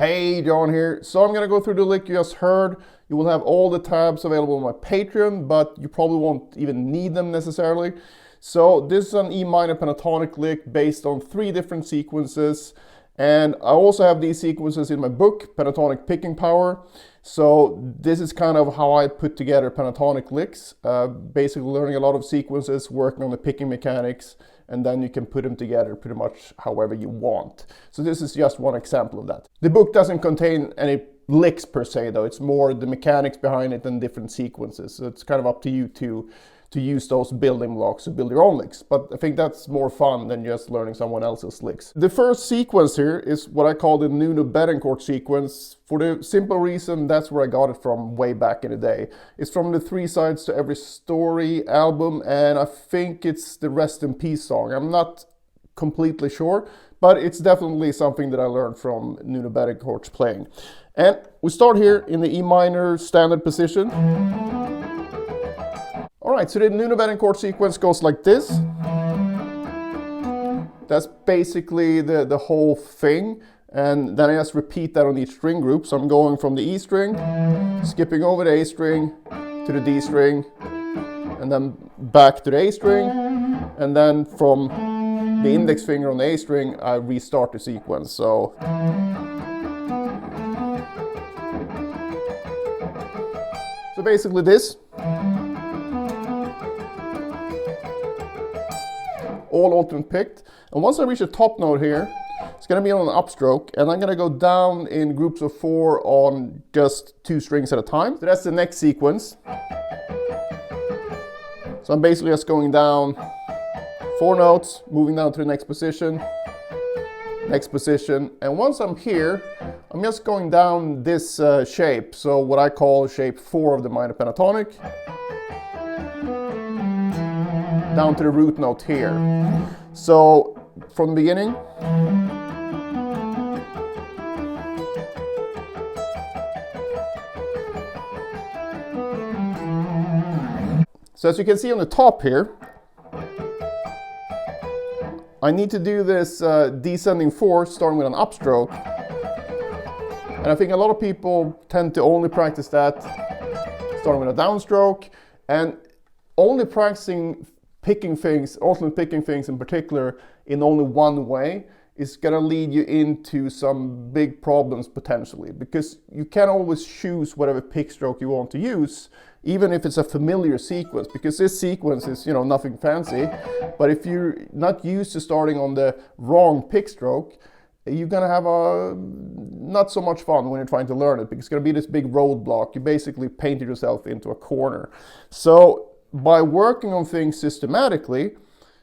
page on here. So I'm gonna go through the lick you just heard. You will have all the tabs available on my Patreon, but you probably won't even need them necessarily. So this is an E minor pentatonic lick based on 3 different sequences. And I also have these sequences in my book, Pentatonic Picking Power. So this is kind of how I put together pentatonic licks, basically learning a lot of sequences, working on the picking mechanics, and then you can put them together pretty much however you want. So this is just one example of that. The book doesn't contain any licks per se though, it's more the mechanics behind it and different sequences. So it's kind of up to you to use those building blocks to build your own licks. But I think that's more fun than just learning someone else's licks. The first sequence here is what I call the Nuno Bettencourt sequence, for the simple reason that's where I got it from way back in the day. It's from the 3 Sides to Every Story album, and I think it's the Rest in Peace song. I'm not completely sure, but it's definitely something that I learned from Nuno Bettencourt's playing. And we start here in the E minor standard position. Alright, so the Nuno Bettencourt sequence goes like this. That's basically the whole thing. And then I just repeat that on each string group. So I'm going from the E string, skipping over the A string to the D string, and then back to the A string. And then from the index finger on the A string, I restart the sequence. So basically this. All alternate picked, and once I reach the top note here, it's going to be on an upstroke, and I'm going to go down in groups of 4 on just 2 strings at a time. So that's the next sequence. So I'm basically just going down 4 notes, moving down to the next position, and once I'm here, I'm just going down this shape, so what I call shape 4 of the minor pentatonic, down to the root note here. So from the beginning, so as you can see on the top here, I need to do this descending 4 starting with an upstroke, and I think a lot of people tend to only practice that starting with a downstroke, and only practicing alternate picking things in particular in only one way is going to lead you into some big problems potentially, because you can't always choose whatever pick stroke you want to use, even if it's a familiar sequence, because this sequence is, nothing fancy. But if you're not used to starting on the wrong pick stroke, you're going to have not so much fun when you're trying to learn it, because it's going to be this big roadblock. You basically painted yourself into a corner. So by working on things systematically,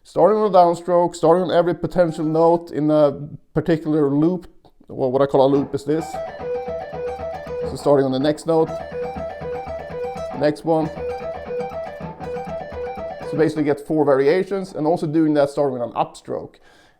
starting on a downstroke, starting on every potential note in a particular loop, well, what I call a loop is this. So starting on the next note, next one. So basically get 4 variations, and also doing that starting with an upstroke.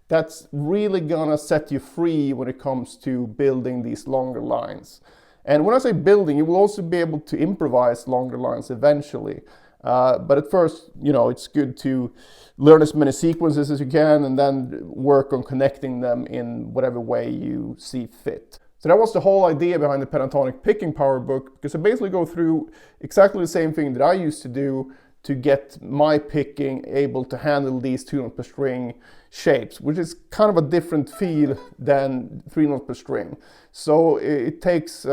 That's really gonna set you free when it comes to building these longer lines. And when I say building, you will also be able to improvise longer lines eventually. But at first, it's good to learn as many sequences as you can, and then work on connecting them in whatever way you see fit. So that was the whole idea behind the Pentatonic Picking Power book, because I basically go through exactly the same thing that I used to do to get my picking able to handle these 2 note per string shapes, which is kind of a different feel than 3 note per string. So it takes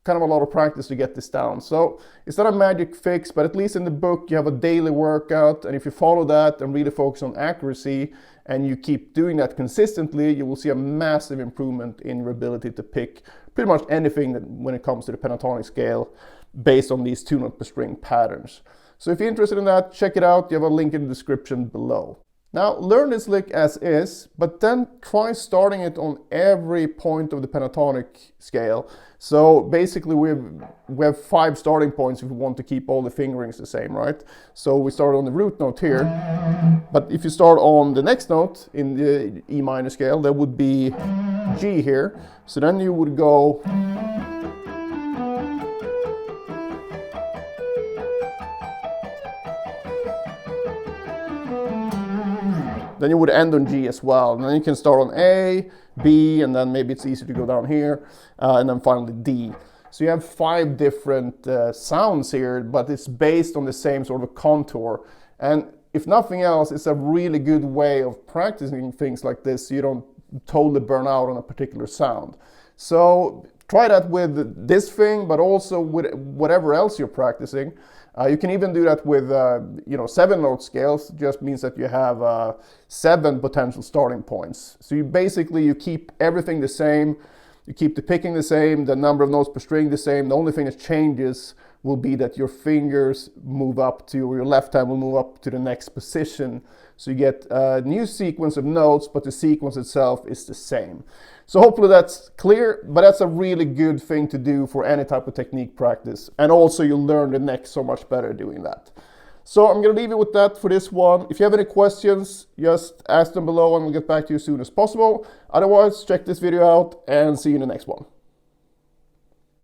kind of a lot of practice to get this down. So it's not a magic fix, but at least in the book you have a daily workout, and if you follow that and really focus on accuracy, and you keep doing that consistently, you will see a massive improvement in your ability to pick pretty much anything when it comes to the pentatonic scale based on these 2 note per string patterns. So if you're interested in that, check it out. You have a link in the description below. Now learn this lick as is, but then try starting it on every point of the pentatonic scale. So basically we have 5 starting points if we want to keep all the fingerings the same, right? So we start on the root note here, but if you start on the next note in the E minor scale, that would be G here. So then you would go then you would end on G as well. And then you can start on A, B, and then maybe it's easier to go down here, and then finally D. So you have 5 different sounds here, but it's based on the same sort of contour. And if nothing else, it's a really good way of practicing things like this so you don't totally burn out on a particular sound. So try that with this thing, but also with whatever else you're practicing. You can even do that with 7-note scales. It just means that you have 7 potential starting points. So you keep everything the same. You keep the picking the same, the number of notes per string the same. The only thing that changes will be that your fingers move up to, or your left hand will move up to the next position. So you get a new sequence of notes, but the sequence itself is the same. So hopefully that's clear, but that's a really good thing to do for any type of technique practice. And also you'll learn the neck so much better doing that. So I'm going to leave you with that for this one. If you have any questions, just ask them below and we'll get back to you as soon as possible. Otherwise, check this video out and see you in the next one.